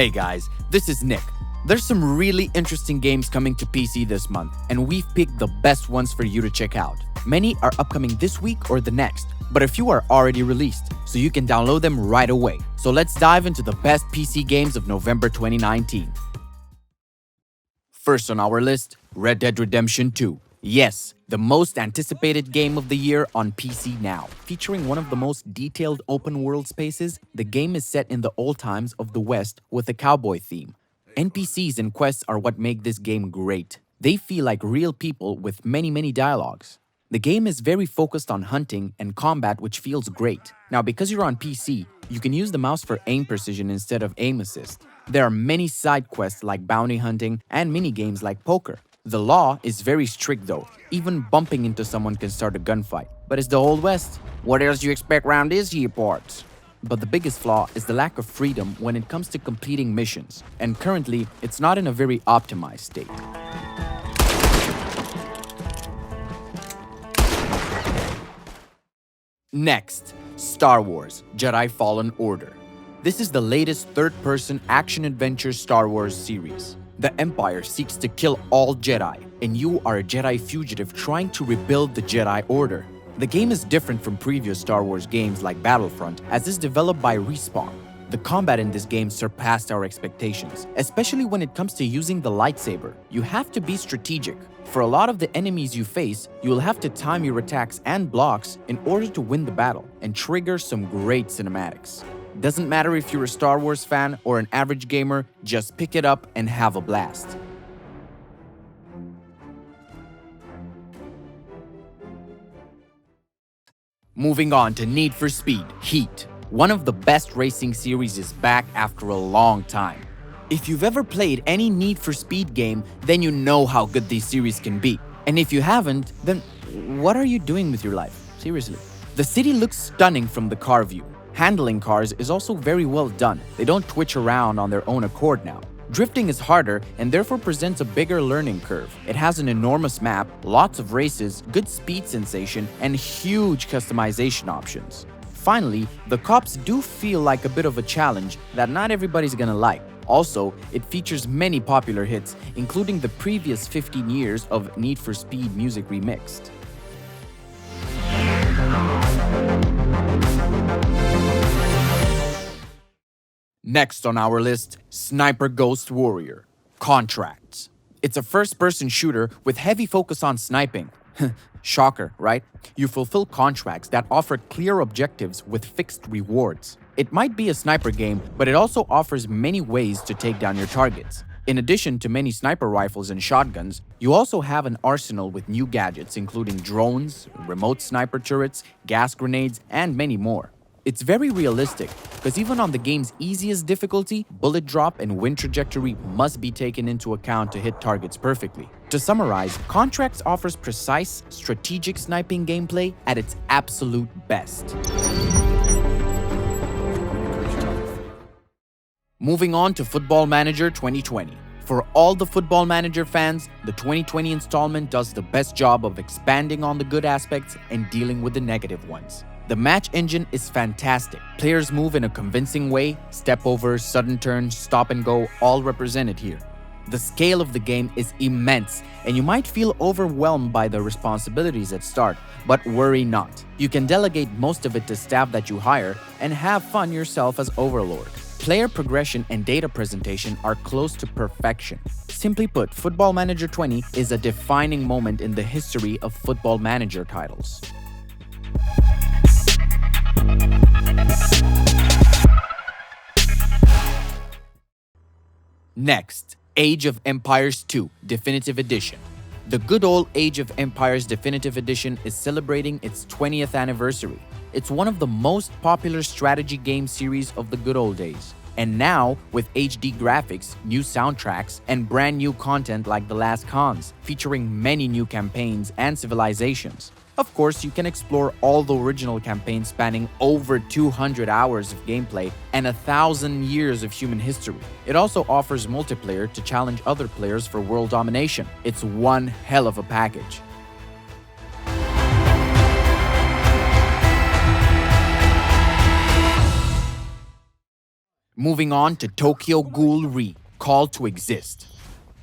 Hey guys, this is Nick. There's some really interesting games coming to PC this month, and we've picked the best ones for you to check out. Many are upcoming this week or the next, but a few are already released, so you can download them right away. So let's dive into the best PC games of November 2019. First on our list, Red Dead Redemption 2. Yes, the most anticipated game of the year on PC now. Featuring one of the most detailed open-world spaces, the game is set in the old times of the West with a cowboy theme. NPCs and quests are what make this game great. They feel like real people with many dialogues. The game is very focused on hunting and combat, which feels great. Now, because you're on PC, you can use the mouse for aim precision instead of aim assist. There are many side quests like bounty hunting and mini-games like poker. The law is very strict though. Even bumping into someone can start a gunfight. But it's the Old West. What else you expect round this here parts? But the biggest flaw is the lack of freedom when it comes to completing missions. And currently, it's not in a very optimized state. Next, Star Wars Jedi Fallen Order. This is the latest third-person action-adventure Star Wars series. The Empire seeks to kill all Jedi, and you are a Jedi fugitive trying to rebuild the Jedi Order. The game is different from previous Star Wars games like Battlefront, as it's developed by Respawn. The combat in this game surpassed our expectations, especially when it comes to using the lightsaber. You have to be strategic. For a lot of the enemies you face, you will have to time your attacks and blocks in order to win the battle and trigger some great cinematics. Doesn't matter if you're a Star Wars fan or an average gamer, just pick it up and have a blast. Moving on to Need for Speed Heat. One of the best racing series is back after a long time. If you've ever played any Need for Speed game, then you know how good these series can be. And if you haven't, then what are you doing with your life? Seriously. The city looks stunning from the car view. Handling cars is also very well done. They don't twitch around on their own accord now. Drifting is harder and therefore presents a bigger learning curve. It has an enormous map, lots of races, good speed sensation, and huge customization options. Finally, the cops do feel like a bit of a challenge that not everybody's gonna like. Also, it features many popular hits, including the previous 15 years of Need for Speed music remixed. Next on our list, Sniper Ghost Warrior Contracts. It's a first-person shooter with heavy focus on sniping. Shocker, right? You fulfill contracts that offer clear objectives with fixed rewards. It might be a sniper game, but it also offers many ways to take down your targets. In addition to many sniper rifles and shotguns, you also have an arsenal with new gadgets including drones, remote sniper turrets, gas grenades, and many more. It's very realistic, because even on the game's easiest difficulty, bullet drop and wind trajectory must be taken into account to hit targets perfectly. To summarize, Contracts offers precise, strategic sniping gameplay at its absolute best. Moving on to Football Manager 2020. For all the Football Manager fans, the 2020 installment does the best job of expanding on the good aspects and dealing with the negative ones. The match engine is fantastic. Players move in a convincing way, step over, sudden turns, stop and go, all represented here. The scale of the game is immense, and you might feel overwhelmed by the responsibilities at start, but worry not. You can delegate most of it to staff that you hire and have fun yourself as Overlord. Player progression and data presentation are close to perfection. Simply put, Football Manager 20 is a defining moment in the history of Football Manager titles. Next, Age of Empires 2 Definitive Edition. The good old Age of Empires Definitive Edition is celebrating its 20th anniversary. It's one of the most popular strategy game series of the good old days. And now, with HD graphics, new soundtracks, and brand new content like The Last Khans, featuring many new campaigns and civilizations. Of course, you can explore all the original campaigns spanning over 200 hours of gameplay and 1,000 years of human history. It also offers multiplayer to challenge other players for world domination. It's one hell of a package. Moving on to Tokyo Ghoul Re, Call to Exist.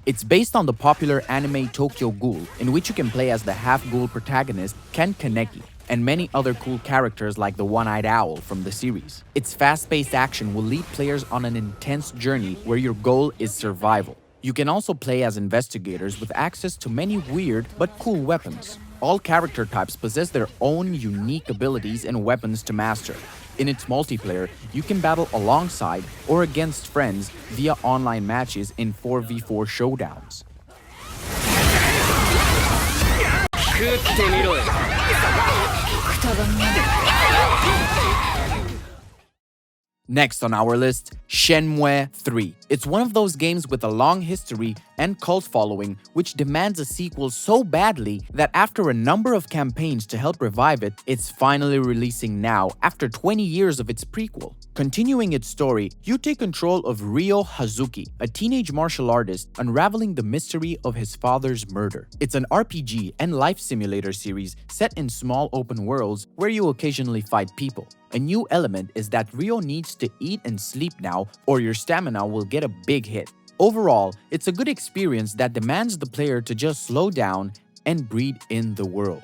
It's based on the popular anime Tokyo Ghoul, in which you can play as the half-ghoul protagonist Ken Kaneki, and many other cool characters like the One-Eyed Owl from the series. Its fast-paced action will lead players on an intense journey where your goal is survival. You can also play as investigators with access to many weird but cool weapons. All character types possess their own unique abilities and weapons to master. In its multiplayer, you can battle alongside or against friends via online matches in 4v4 showdowns. Next on our list, Shenmue III. It's one of those games with a long history and cult following which demands a sequel so badly that after a number of campaigns to help revive it, it's finally releasing now after 20 years of its prequel. Continuing its story, you take control of Ryo Hazuki, a teenage martial artist unraveling the mystery of his father's murder. It's an RPG and life simulator series set in small open worlds where you occasionally fight people. A new element is that Ryo needs to eat and sleep now or your stamina will get a big hit. Overall, it's a good experience that demands the player to just slow down and breathe in the world.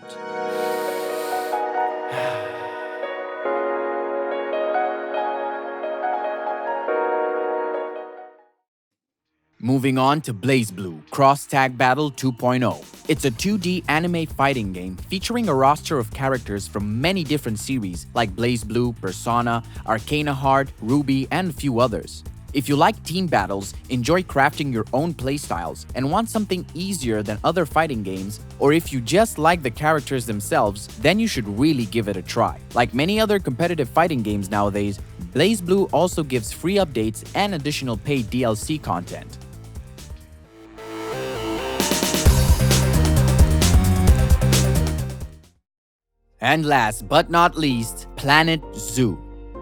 Moving on to Blazblue, Cross Tag Battle 2.0. It's a 2D anime fighting game featuring a roster of characters from many different series like Blazblue, Persona, Arcana Heart, Ruby, and a few others. If you like team battles, enjoy crafting your own playstyles, and want something easier than other fighting games, or if you just like the characters themselves, then you should really give it a try. Like many other competitive fighting games nowadays, Blazblue also gives free updates and additional paid DLC content. And last but not least, Planet Zoo.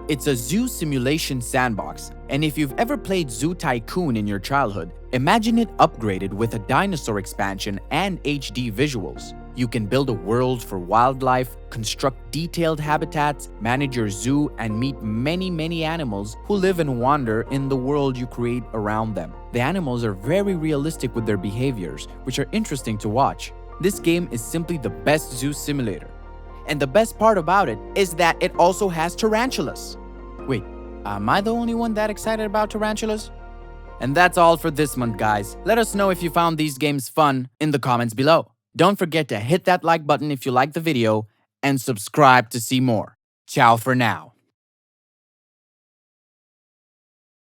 It's a zoo simulation sandbox, and if you've ever played Zoo Tycoon in your childhood, imagine it upgraded with a dinosaur expansion and HD visuals. You can build a world for wildlife, construct detailed habitats, manage your zoo, and meet many animals who live and wander in the world you create around them. The animals are very realistic with their behaviors, which are interesting to watch. This game is simply the best zoo simulator. And the best part about it is that it also has tarantulas. Wait, am I the only one that excited about tarantulas? And that's all for this month, guys. Let us know if you found these games fun in the comments below. Don't forget to hit that like button if you liked the video and subscribe to see more. Ciao for now.